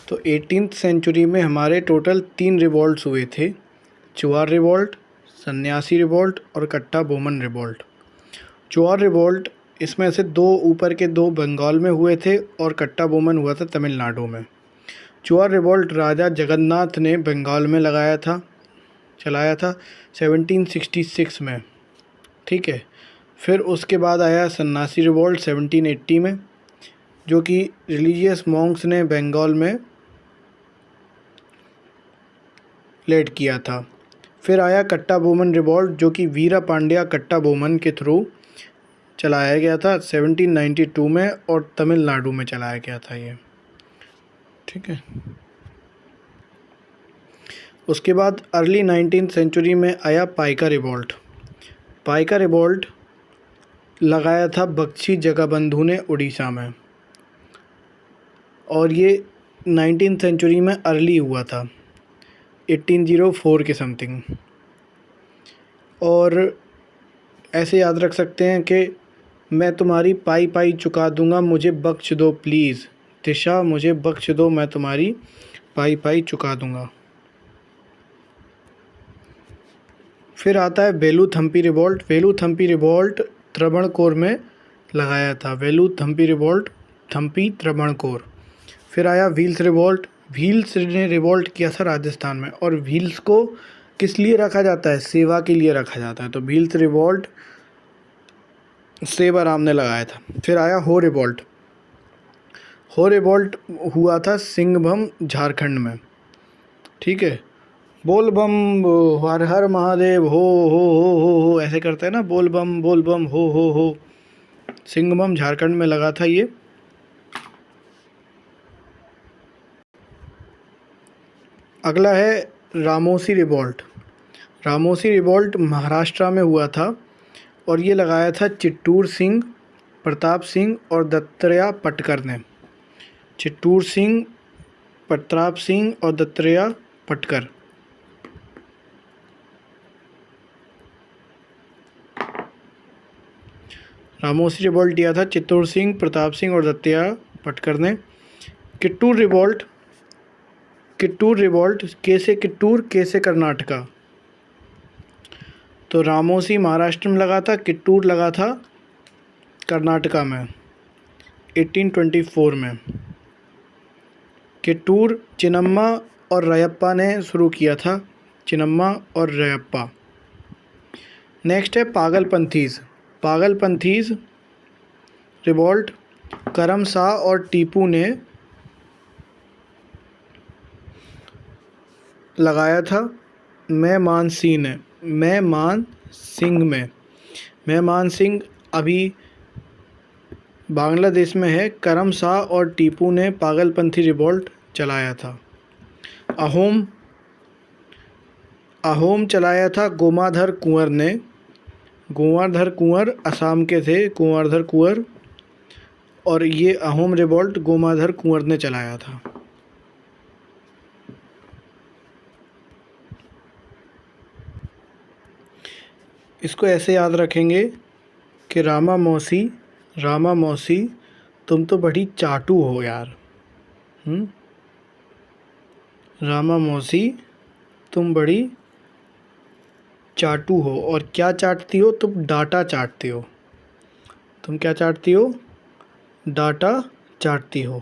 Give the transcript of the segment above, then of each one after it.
तो 18th century में हमारे टोटल 3 रिवॉल्ट्स हुए थे, चुआर रिवॉल्ट, सन्यासी रिवॉल्ट और कट्टा बोमन रिवॉल्ट। चुआर रिवॉल्ट इसमें से 2 ऊपर के 2 बंगाल में हुए थे और कट्टा बोमन हुआ था तमिलनाडु में। चुआर रिवॉल्ट राजा जगन्नाथ ने बंगाल में चलाया था 1766 में, ठीक है। फिर उसके बाद आया सन्यासी रिवॉल्ट 1780 में, जो कि रिलीजियस मॉन्क्स ने बंगाल में लेड किया था। फिर आया कट्टा बोमन रिवॉल्ट, जो कि वीरा पांड्या कट्टा बोमन के थ्रू चलाया गया था 1792 में और तमिलनाडु में चलाया गया था ये, ठीक है। उसके बाद अर्ली 19th सेंचुरी में आया पाइका रिवॉल्ट। पाइका रिवॉल्ट लगाया था बख्शी जगबंधु ने उड़ीसा में, और ये 19th सेंचुरी में अर्ली हुआ था 1804 के समथिंग। और ऐसे याद रख सकते हैं कि मैं तुम्हारी पाई पाई चुका दूंगा, मुझे बख्श दो प्लीज़, दिशा मुझे बख्श दो, मैं तुम्हारी पाई पाई चुका दूंगा। फिर आता है वेलुथम्पी रिवॉल्ट। वेलुथम्पी रिवॉल्ट त्रावणकोर में लगाया था, वेलुथम्पी रिवॉल्ट, थम्पी त्रावणकोर। फिर आया व्हील्स रिवॉल्ट। व्हील्स ने रिवॉल्ट किया था राजस्थान में, और व्हील्स को किस लिए रखा जाता है? सेवा के लिए रखा जाता है, तो व्हील्स रिवॉल्ट सेवाराम ने लगाया था। फिर आया हो रिवॉल्ट। हो रिवॉल्ट हुआ था सिंहभूम झारखंड में, ठीक है। बोल बम हर हर महादेव हो ऐसे करते हैं ना, बोल बम हो। सिंहभूम झारखंड में लगा था ये। अगला है रामोसी रिवॉल्ट। रामोसी रिवॉल्ट महाराष्ट्र में हुआ था, और ये लगाया था चित्तूर सिंह, प्रताप सिंह और दत्तात्रेय पटकर ने। चित्तूर सिंह, प्रताप सिंह और दत्तात्रेय पटकर। रामोसी रिवॉल्ट दिया था चित्तूर सिंह, प्रताप सिंह और दत्तात्रेय पटकर ने। कित्तूर रिवॉल्ट, कित्तूर रिवॉल्ट कैसे कित्तूर कैसे कर्नाटका, तो रामोसी महाराष्ट्र में लगा था, कित्तूर लगा था कर्नाटका में 1824 में। कित्तूर चिन्नम्मा और रायप्पा ने शुरू किया था, चिन्नम्मा और रायप्पा। नेक्स्ट है पागलपंथीज़। पागलपंथीज़ रिवॉल्ट करम शाह और टीपू ने लगाया था मेहमान सिंह। मेहमान सिंह अभी बांग्लादेश में है। करम शाह और टीपू ने पागलपंथी रिवॉल्ट चलाया था। अहोम चलाया था गोमाधर कुंवर ने। गोमाधर कुंवर असम के थे, गोमाधर कुंवर, और ये अहोम रिवॉल्ट गोमाधर कुंवर ने चलाया था। इसको ऐसे याद रखेंगे कि रामा मौसी तुम तो बड़ी चाटू हो यार। रामा मौसी तुम बड़ी चाटू हो, और क्या चाटती हो? तुम डाटा चाटती हो। तुम क्या चाटती हो? डाटा चाटती हो।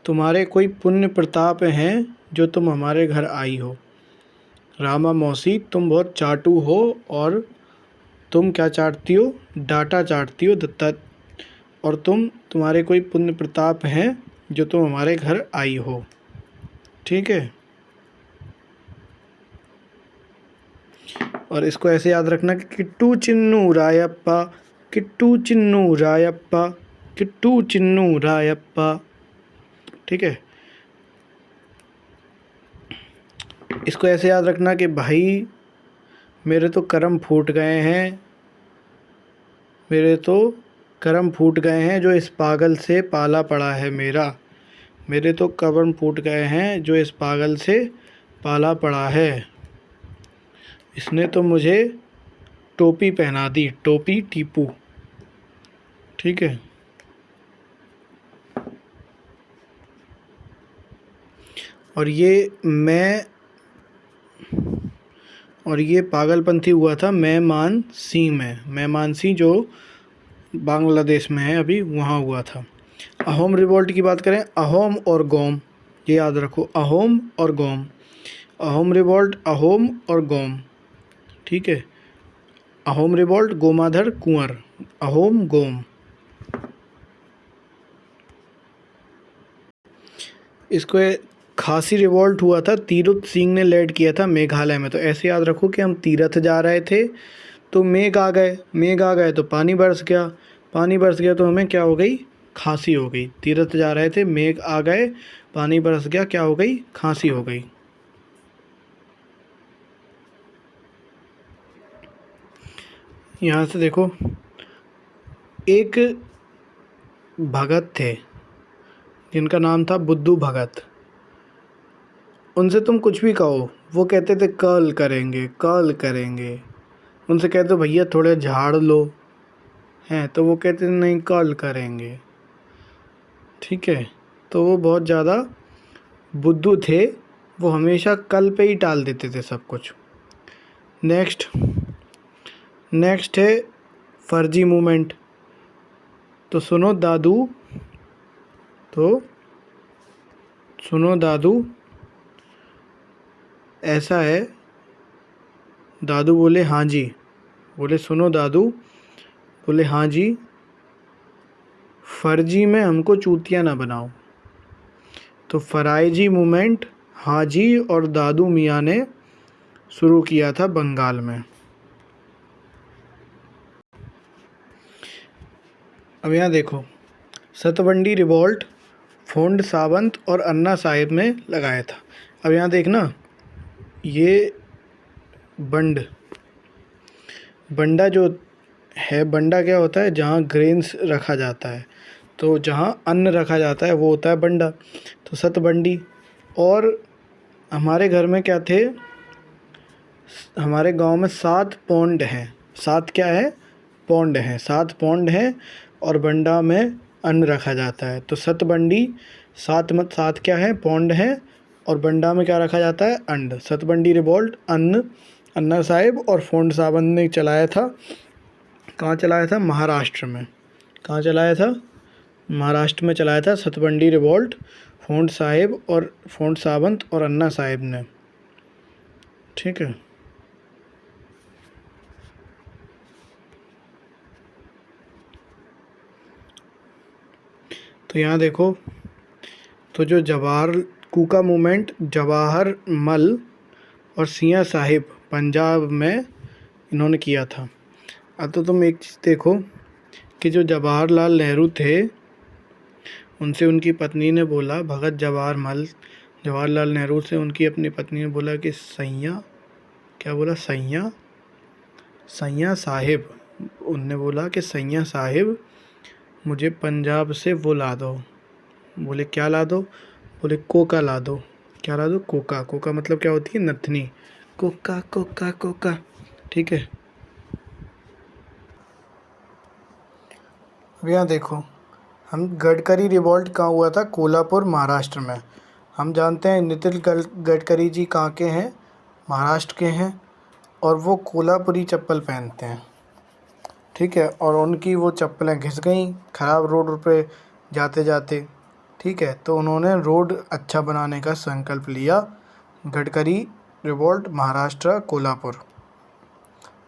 तुम्हारे कोई पुण्य प्रताप हैं जो तुम हमारे घर आई हो। रामा मौसी तुम बहुत चाटू हो, और तुम क्या चाटती हो? डाटा चाटती हो दत्ता, और तुम्हारे कोई पुण्य प्रताप हैं जो तुम हमारे घर आई हो, ठीक है। और इसको ऐसे याद रखना कि किट्टू चिन्नू रायप्पा, किट्टू चिन्नू रायप्पा, किट्टू चिन्नू रायप्पा, ठीक है। इसको ऐसे याद रखना कि भाई मेरे तो कर्म फूट गए हैं, मेरे तो कर्म फूट गए हैं जो इस पागल से पाला पड़ा है मेरा। मेरे तो कर्म फूट गए हैं जो इस पागल से पाला पड़ा है। इसने तो मुझे टोपी पहना दी, टोपी टीपू, ठीक है। और ये पागलपंथी हुआ था मैमानसिंह में। मैमानसिंह जो बांग्लादेश में है अभी, वहाँ हुआ था। अहोम रिवॉल्ट की बात करें, अहोम और गोम, ये याद रखो, अहोम और गोम। अहोम रिवॉल्ट, अहोम और गोम, ठीक है। अहोम रिवॉल्ट, गोमाधर कुंवर, अहोम गोम। इसको खासी रिवॉल्ट हुआ था, तीरथ सिंह ने लीड किया था मेघालय में। तो ऐसे याद रखो कि हम तीरथ जा रहे थे तो मेघ आ गए तो पानी बरस गया तो हमें क्या हो गई, खांसी हो गई। तीरथ जा रहे थे, मेघ आ गए, पानी बरस गया, क्या हो गई, खांसी हो गई। यहाँ से देखो, एक भगत थे जिनका नाम था बुद्धू भगत। उनसे तुम कुछ भी कहो, वो कहते थे कल करेंगे। उनसे कहते भैया थोड़े झाड़ लो, हैं, तो वो कहते नहीं कल करेंगे, ठीक है। तो वो बहुत ज़्यादा बुद्धू थे, वो हमेशा कल पे ही टाल देते थे सब कुछ। नेक्स्ट है फर्जी मूवमेंट। तो सुनो दादू, ऐसा है। दादू बोले हाँ जी, बोले सुनो दादू, बोले हाँ जी, फर्जी में हमको चूतिया ना बनाओ। तो फराइजी मूवमेंट हाजी और दादू मियाँ ने शुरू किया था बंगाल में। अब यहाँ देखो, सतबंडी रिवॉल्ट फोंड सावंत और अन्ना साहिब में लगाया था। अब यहाँ देखना, ये बंडा जो है, बंडा क्या होता है, जहाँ ग्रेन्स रखा जाता है, तो जहाँ अन्न रखा जाता है वो होता है बंडा। तो सतबंडी। और हमारे घर में क्या थे, हमारे गांव में 7 पौंड हैं। 7 क्या है, पौंड हैं। 7 पौंड हैं और बंडा में अन्न रखा जाता है। तो सतबंडी, 7 क्या है, पौंड हैं, और बंडा में क्या रखा जाता है, अन्न। सतबंडी रिवॉल्ट अन्ना साहिब और फोंड सावंत ने चलाया था। कहाँ चलाया था, महाराष्ट्र में। कहाँ चलाया था, महाराष्ट्र में चलाया था सतबंडी रिवॉल्ट, फोंड सावंत और अन्ना साहिब ने, ठीक है। तो यहाँ देखो, तो जो कूका मूवमेंट जवाहर मल और सियां साहिब पंजाब में इन्होंने किया था। अब तो तुम एक चीज़ देखो कि जो जवाहरलाल नेहरू थे, उनसे उनकी पत्नी ने बोला, भगत जवाहरलाल नेहरू से उनकी अपनी पत्नी ने बोला कि सैया, क्या बोला, सैया साहिब, उनने बोला कि सैया साहिब मुझे पंजाब से वो ला दो। बोले क्या ला दो, बोले कोका ला दो। क्या ला दो, कोका मतलब क्या होती है, नथनी। कोका, ठीक है। अब यहाँ देखो, हम गडकरी रिवॉल्ट कहाँ हुआ था, कोल्हापुर महाराष्ट्र में। हम जानते हैं नितिन गडकरी जी कहाँ के हैं, महाराष्ट्र के हैं, और वो कोल्हापुरी चप्पल पहनते हैं, ठीक है। और उनकी वो चप्पलें घिस गई ख़राब रोड पे जाते जाते, ठीक है। तो उन्होंने रोड अच्छा बनाने का संकल्प लिया। गडकरी रिवॉल्ट महाराष्ट्र कोल्हापुर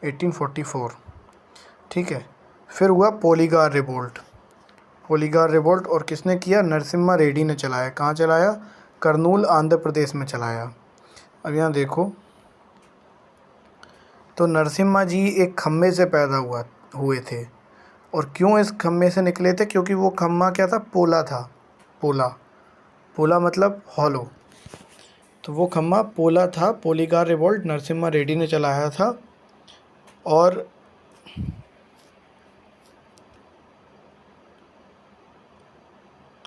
1844, ठीक है। फिर हुआ पोलीगार रिवॉल्ट, और किसने किया, नरसिम्हा रेड्डी ने चलाया। कहाँ चलाया, करनूल आंध्र प्रदेश में चलाया। अब यहाँ देखो, तो नरसिम्हा जी एक खम्भे से पैदा हुए थे। और क्यों इस खम्भे से निकले थे, क्योंकि वो खम्भा क्या था, पोला था। पोला मतलब हॉलो। तो वो खम्भा पोला था। पोलीगार रिवॉल्ट नरसिम्हा रेड्डी ने चलाया था। और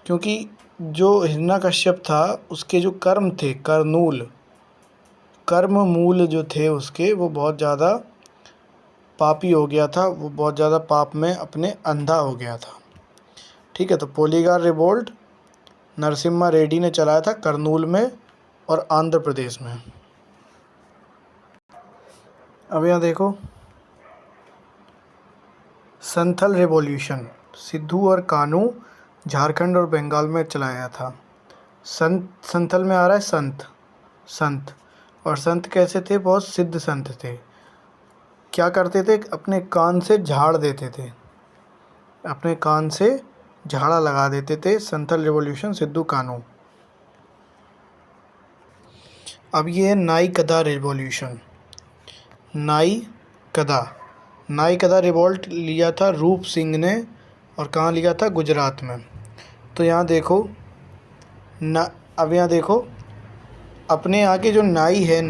क्योंकि जो हिरण्यकश्यप था, उसके जो कर्म थे, कर्म मूल जो थे उसके, वो बहुत ज़्यादा पापी हो गया था। वो बहुत ज़्यादा पाप में अपने अंधा हो गया था, ठीक है। तो पोलीगार रिवॉल्ट नरसिम्हा रेड्डी ने चलाया था करनूल में और आंध्र प्रदेश में। अब यहाँ देखो, संथल रिवॉल्यूशन सिद्धू और कान्हू झारखंड और बंगाल में चलाया था। संथल में आ रहा है संत। और संत कैसे थे? बहुत सिद्ध संत थे। क्या करते थे? अपने कान से झाड़ देते थे, अपने कान से झाड़ा लगा देते थे। संथल रिवॉल्यूशन सिद्धू कान्हू। अब ये है नाई कदा रिवॉल्यूशन। नाई कदा रिवॉल्ट लिया था रूप सिंह ने, और कहाँ लिया था? गुजरात में। तो यहाँ देखो अब यहाँ देखो, अपने यहाँ के जो नाई है,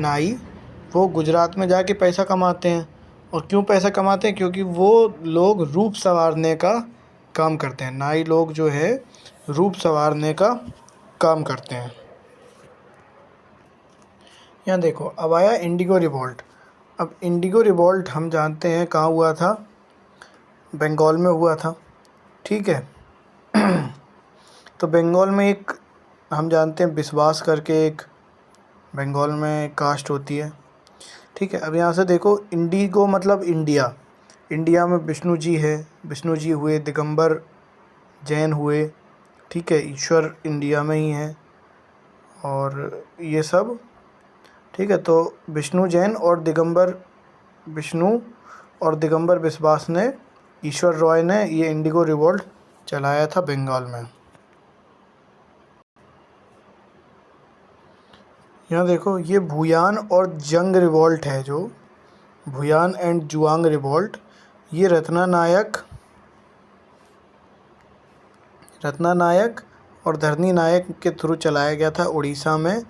वो गुजरात में जाके पैसा कमाते हैं। और क्यों पैसा कमाते हैं? क्योंकि वो लोग रूप संवारने का काम करते हैं। नाई लोग जो है रूप संवारने का काम करते हैं। यहाँ देखो, अब आया इंडिगो रिवॉल्ट। अब इंडिगो रिवॉल्ट हम जानते हैं कहाँ हुआ था? बंगाल में हुआ था, ठीक है। तो बंगाल में एक हम जानते हैं बिस्वास करके एक बंगाल में कास्ट होती है, ठीक है। अब यहाँ से देखो, इंडिगो मतलब इंडिया में विष्णु जी है, विष्णु जी हुए, दिगंबर जैन हुए, ठीक है। ईश्वर इंडिया में ही है और ये सब, ठीक है। तो विष्णु जैन और दिगंबर बिस्वास ने, ईश्वर रॉय ने ये इंडिगो रिवॉल्ट चलाया था बंगाल में। यहाँ देखो, ये भूयान और जंग रिवॉल्ट है, जो भूयान एंड जुआंग रिवॉल्ट, ये रत्ना नायक और धरनी नायक के थ्रू चलाया गया था। उड़ीसा में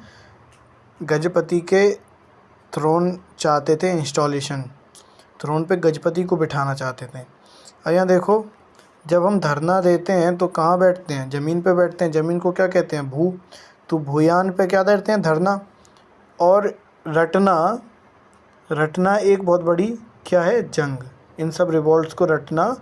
गजपति के थ्रोन चाहते थे, इंस्टॉलेशन, थ्रोन पे गजपति को बिठाना चाहते थे। और यहाँ देखो, जब हम धरना देते हैं तो कहाँ बैठते हैं? ज़मीन पे बैठते हैं। ज़मीन को क्या कहते हैं? तो भूयान पे क्या देते हैं? धरना। और रटना एक बहुत बड़ी क्या है? जंग। इन सब रिवॉल्ट्स को रटना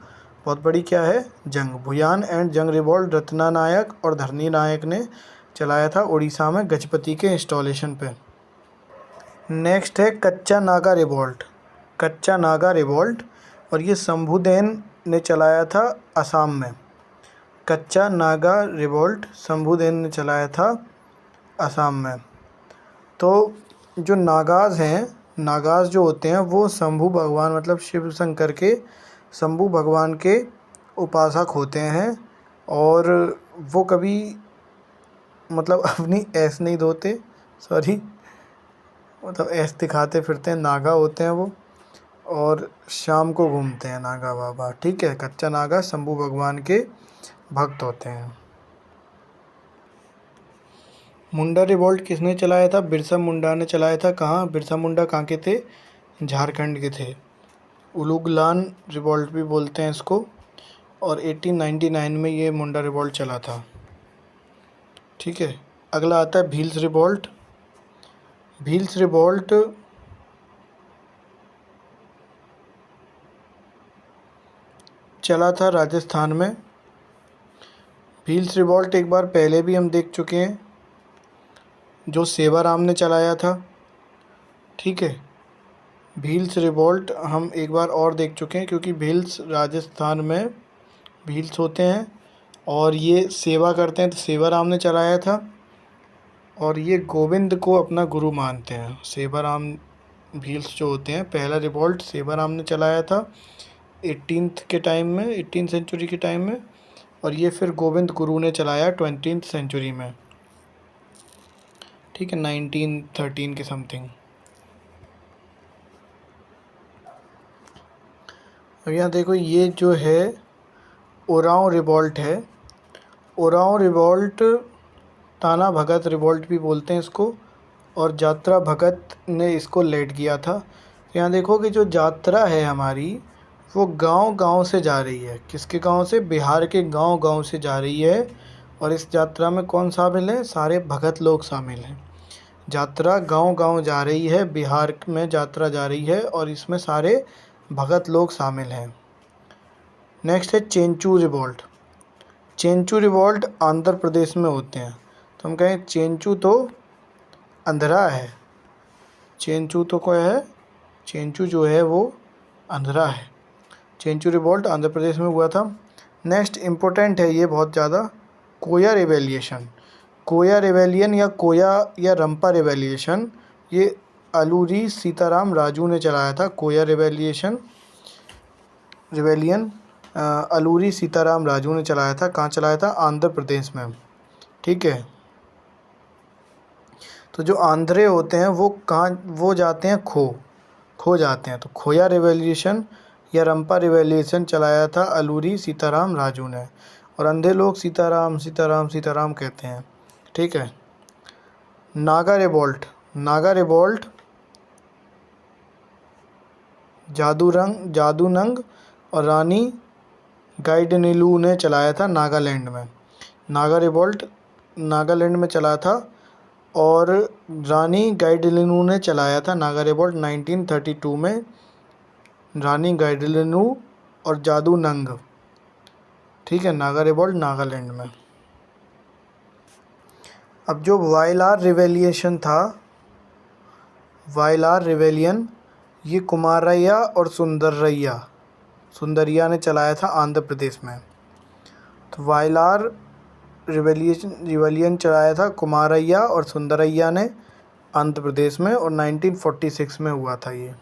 बहुत बड़ी क्या है? जंग। भूयान एंड जंग रिवॉल्ट रत्ना नायक और धरनी नायक ने चलाया था उड़ीसा में गजपति के इंस्टॉलेशन पे। नेक्स्ट है कच्चा नागा रिवॉल्ट, और ये शंभुदेन ने चलाया था असम में। कच्चा नागा रिवॉल्ट शंभुदेन ने चलाया था असम में। तो जो नागाज़ जो होते हैं वो शंभु भगवान मतलब शिव शंकर के, शंभु भगवान के उपासक होते हैं। और वो कभी मतलब अपनी ऐस नहीं धोते, मतलब ऐस दिखाते फिरते हैं, नागा होते हैं वो, और शाम को घूमते हैं नागा बाबा, ठीक है। कच्चा नागा शंभु भगवान के भक्त होते हैं। मुंडा रिवॉल्ट किसने चलाया था? बिरसा मुंडा ने चलाया था। कहाँ? बिरसा मुंडा कहाँ के थे? झारखंड के थे। उलुगलान रिवॉल्ट भी बोलते हैं इसको। और 1899 में ये मुंडा रिवॉल्ट चला था, ठीक है। अगला आता है भील्स रिवॉल्ट। भील्स रिवॉल्ट चला था राजस्थान में। भील्स रिवॉल्ट एक बार पहले भी हम देख चुके हैं, जो सेवाराम ने चलाया था, ठीक है। भील्स रिवॉल्ट हम एक बार और देख चुके हैं, क्योंकि भील्स राजस्थान में भील्स होते हैं और ये सेवा करते हैं, तो सेवाराम ने चलाया था। और ये गोविंद को अपना गुरु मानते हैं। सेवाराम भील्स जो होते हैं, पहला रिवॉल्ट सेवाराम ने चलाया था 18th सेंचुरी के टाइम में। और ये फिर गोविंद गुरु ने चलाया 20th सेंचुरी में, ठीक है, 1913 के समथिंग। अब यहाँ देखो, ये जो है ओरांव रिवॉल्ट है। ओरांव रिवॉल्ट ताना भगत रिवॉल्ट भी बोलते हैं इसको, और यात्रा भगत ने इसको लीड किया था। यहाँ देखो कि जो यात्रा है हमारी, वो गांव-गांव से जा रही है। किसके गांव से? बिहार के गांव-गांव से जा रही है। और इस यात्रा में कौन शामिल है? सारे भगत लोग शामिल हैं। यात्रा गांव-गांव जा रही है, बिहार में यात्रा जा रही है, और इसमें सारे भगत लोग शामिल हैं। नेक्स्ट है चेंचू रिवॉल्ट। चेंचू रिवॉल्ट आंध्र प्रदेश में होते हैं। तो हम कहें चेंचू तो अंधरा है। चेंचू तो क्या है, चेंचू जो है वो अंधरा है। चेंचू रिवॉल्ट आंध्र प्रदेश में हुआ था। नेक्स्ट इम्पोर्टेंट है ये बहुत ज़्यादा, कोया रिवॉल्यूशन। कोया रिवॉल्यूशन या कोया या रंपा रिवॉल्यूशन ये अलूरी सीताराम राजू ने चलाया था। कोया रिवॉल्यूशन अलूरी सीताराम राजू ने चलाया था। कहाँ चलाया था? आंध्र प्रदेश में। ठीक है, तो जो आंध्रे होते हैं वो कहाँ, वो जाते हैं खो जाते हैं। तो खोया रिवॉल्यूशन या रंपा रिवॉल्यूशन चलाया था अलूरी सीताराम राजू ने, और अंधे लोग सीताराम सीताराम सीताराम कहते हैं। ठीक है। नागा रिवॉल्ट जादूनंग और रानी गाइडनिलू ने चलाया था नागालैंड में। नागा रिवॉल्ट नागालैंड में चला था और रानी गाइडनिलू ने चलाया था नागा रिवॉल्ट 1932 में। रानी गाइडनिलू और जादूनंग। ठीक है, नागा रिवॉल्ट नागालैंड में। अब जो वायलार रिवॉल्यूशन था, वायलार रिवॉल्यूशन ये कुमारैया और सुंदरिया ने चलाया था आंध्र प्रदेश में। तो वायलार रिवॉल्यूशन चलाया था कुमारैया और सुंदरैया ने आंध्र प्रदेश में, और 1946 में हुआ था ये।